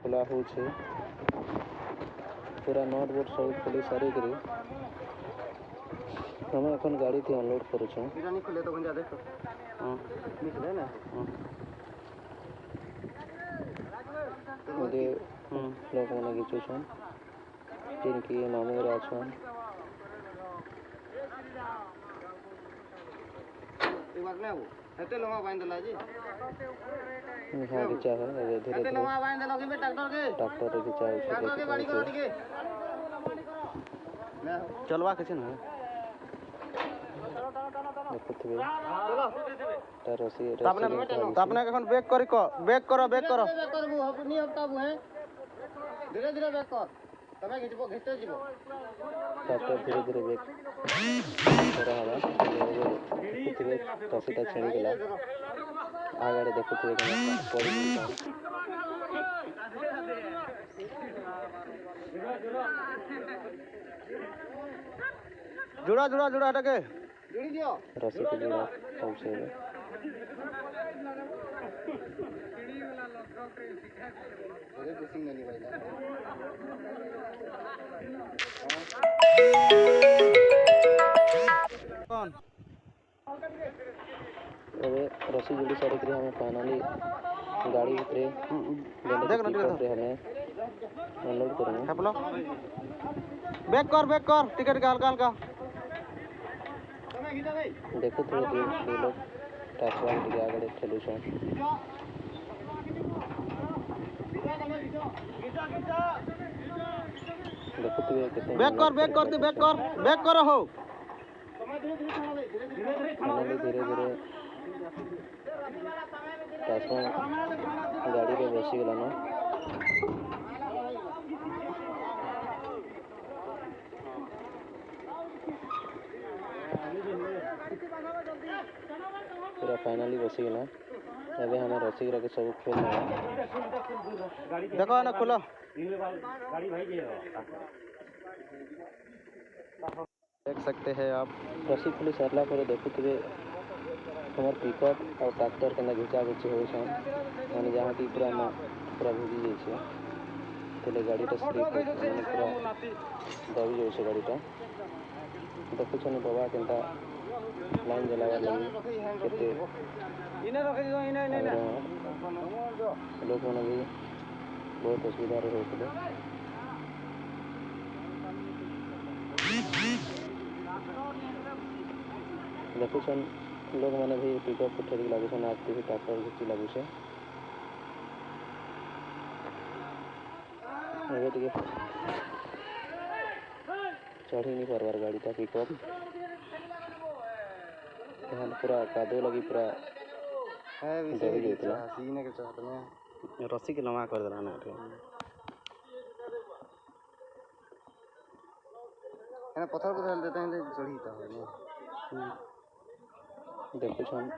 खोला हो पूरा नट बोल्ट सब खोली सारिक हमें अपन गाड़ी थी अनलोड करुँ लोक मैंने घिचुछन जिनकी मामू अच्छन हाँ घिचा है धीरे धीरे ट्रैक्टर घिचा चलवा किसी ना अपने बैक कर बैक करो धीरे धीरे बैक कर तमे घिचबो घिचते जीवो ट्रैक्टर धीरे धीरे बैक करा हला देखुथिबे टसीटा छेड़ी गेला आगाड़े देखुथिबे पड़ी जुड़ा जुड़ा जुड़ा हटके जुड़ी दियो रस्सी के जुड़ा पहुंचे रस्सी जुड़ी सारी हमें फाइनली गाड़ी उतरे हमें अनलोड करेंगे बैक कर टिकट का हल्का हल्का देखो थोड़े दो लोग ट्रैक्टर के आगे ठेलू छन बैक कर हो धीरे धीरे ट्रैक्टर गाड़ी पे बसी गला ना पूरा फाइनली बसी गला अबे हमें रस्सी के सब खोल देखो ना खोलो देख सकते हैं आप रस्सी खुली सरला पर देखुथिबे हमार पिकअप और ट्रैक्टर के घिचा घिची हो माने जहाँ की पूरा भिजी जाइए तेले गाड़ीटा स्लिप पूरा दबी जाए गाड़ीटा देखुन बाबा केनता लाइन जलावा लगी केते लोग मैंने भी बहुत असुविधा होते देखुन लोग मैंने भी पिकअप को ठेरी लागू आजते भी ट्रैक्टर घिची लागू चढ़ी नहीं पार्बार गाड़ी था पिकअप पूरा कादो लगी पूरा रस्सी के लम्बा कर देना ना पत्थर देते हैं चढ़ी देखुन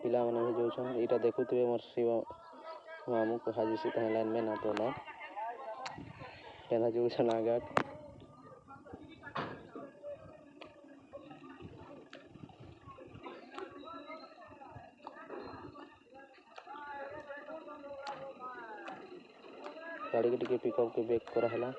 पिला मैंने भी जो यहाँ देखुवे मोर शिव मामू को हाजी से लाइन में ना तो जो आगे गाड़ी के पिकअप के बैक कराला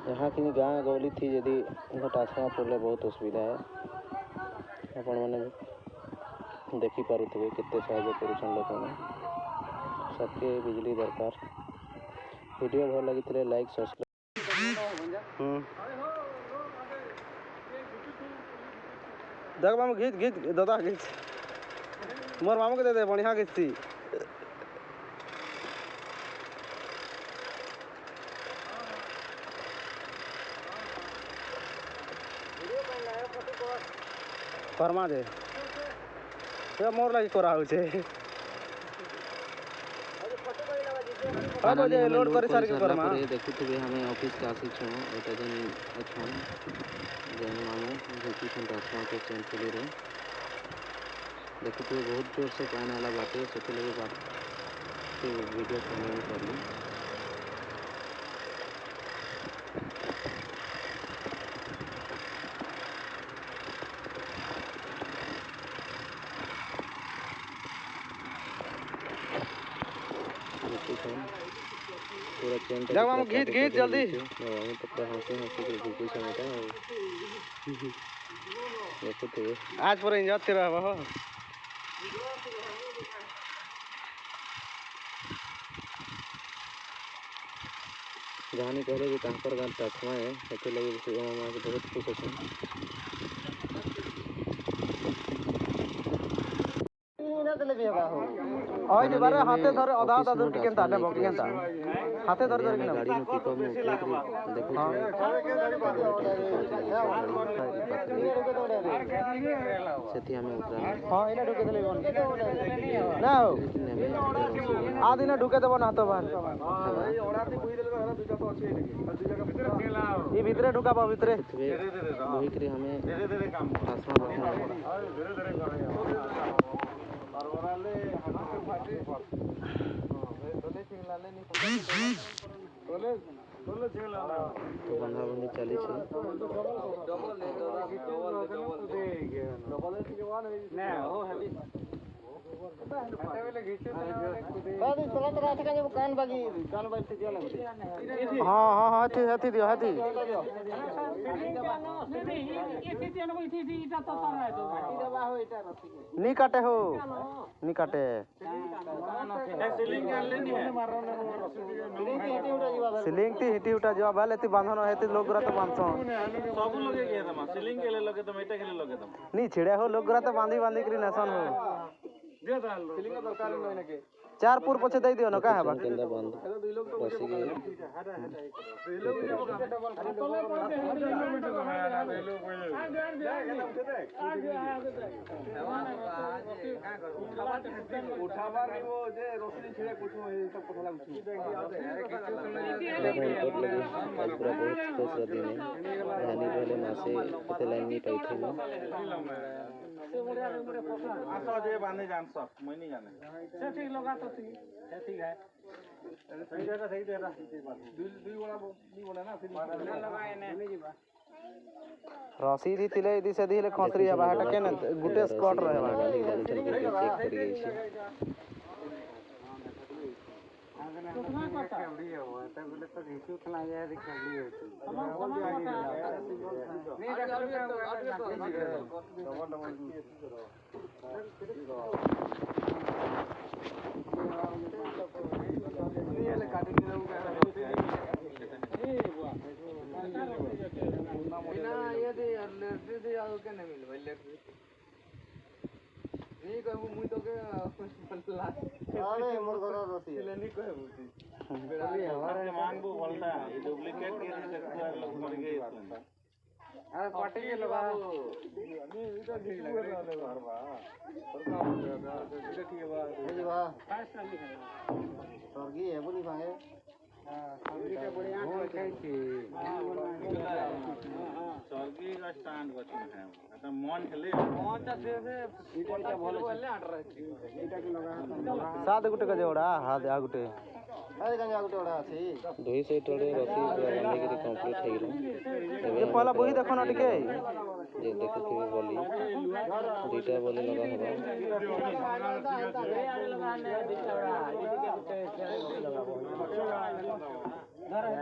यहाँ की गाँ गौली थी यदि ट्रांसफार्मर पड़े बहुत असुविधा है आपण मैंने देखी पारुथे केते साहाय्य करुछन लोक मैंने सबके बिजली दरकार वीडियो भल लगी लाइक सब्सक्राइब देख मामू घीच दादा घीच मोर मामू के दे दे बढ़िया घीचती फरमा दे मोर लगी करा फाइनली हमें लोड कर सारला पर देखुथिबे हमें ऑफिस के आसी छु एटा जन अछन जन मामू देखि छन रास्ता के चेंचली रे देखुथिबे बहुत जोर से पानी आला बाटे सेते लगे बात के वीडियो कमेंट करली पूरा चैन जब हम गीत जल्दी हम तो पूरा हंसी के भूखी समझता है देखो तो आज पूरा एंजॉय कर रहा हो जहानी कहले कि तांकर गान तकमा है सेते लगे बहुत खुश अछन ओइ जे बारे हाथे धर आधा आधा दूर के ताले बक केंता हाथे धर धर के गाड़ी में पिकअप में देखो सेती हमें उतरा हां इना ढुके देले बन ना आ दिन ढुके देबो ना तो बाहर ई भीतरे ढुका बा भीतरे वही करे हमें आसमान परवराले हाथ फाटे तोले सिंगलाले नि तोले सिंगलाला तो बंधा बंधी चली छे डबल के वाले ने हो हली हटेले घिचे दादी चला चला के जब कान बागी से दिया लगते हां हां हाथी दियो हाथी नी काटे हो नी काटे सिलिंग ती हिटी उठा जवाब आले ती बांधन हेती लोग गरा तो बांधसो सब लगे के तमा सिलिंग के लगे तो मेटा के लगे तमा नी छिड़े हो लोग गरा तो बांधी करी नसन हो दियो दाल सिलिंग दरकार नहीं के चार पुर पछे दे दियो न का है बा केंदा बंद दुई लोग तो बसी गए दुई लोग उठाबार वो जे रोशनी छिड़े कुछ में सब पता लागु पूरा बहुत खुश रदी ने रानी पहले मासे कते लाइन नहीं पाई थी आसा जे बांधे जान सब मैं नहीं जाने से ठीक लगा तो ठीक है ठीक है सही दे रहा दुई वाला नहीं बोला ना फिर लगाए ने रसी दी तिले दी से दिले खसरी है बाहर के न गुटे स्क्वाड रहे बा चेक कर गई छी कितना करता उड़ी है वो त बोले तो घिसू खला जाए दिखली होती नहीं ये काटी नहीं रहूंगा बिना ये दे आओ के नहीं मिल भाई नहीं कहबो मुई तो के अरे मोर घर रसी ले नहीं कहबो अरे हमारे मांगबो बोलता ये डुप्लीकेट के चक्कर लोग मर गए अरे पार्टी के लगा नहीं इधर ठीक लग रहा है घर बा पर का हो गया इधर ठीक बा जी बा 5 साल की सरगी है बोली मांगे हां सरगी के बढ़िया खाई थी सरगी का स्टैंड बचन है त मन खेले मन त से इटा बोले बोले आट रहे इटा के लगा सात गुटे का जोड़ा हाथ आगुटे अरे गंगा गुटे ओडा अछि दुई से टोड़े रसी बंदी के कंप्लीट हे गेल ये पहला बही देखो ना टिके ये देखथि बोली दुईटा बोली लगा होगा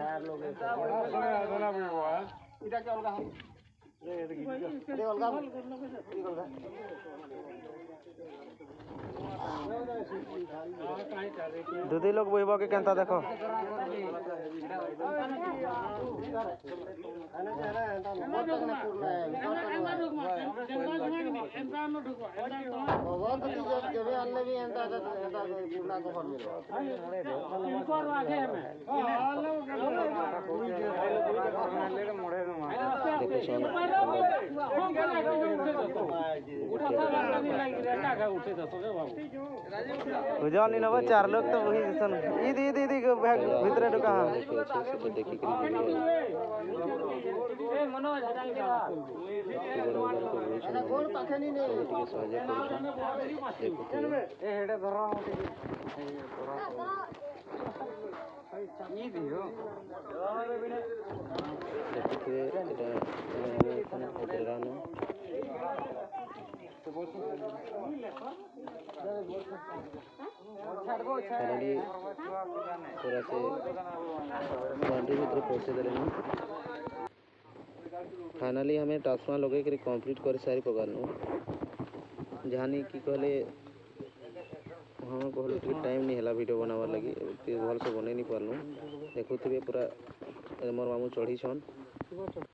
यार लोग धरा भी इटा के अलगा हम ये अलगा दीदी लोग बहिबा के केंता देखो देखो କରୁଛନ୍ बुझल नहीं नबा 4 लोग तो वही जैसन इदी इदी इदी भीतर ढुका हम देखी कर ए मनोज हटाई दे सहयोग करुछन ए हेडे धरा ई दियो देखिए এটা এখানে উপরানো फाइनली पूरा से बाउंड्री भीतर पहुंचे देले फाइनली हमें टास्क लगे कर कंप्लीट कर सारी पगारनु जहानी की कहले हम कहले कि टाइम नहीं हला वीडियो बनावर लगी भल से बने नहीं पारनु देखुथिबे पूरा मोर मामू चढ़ी छन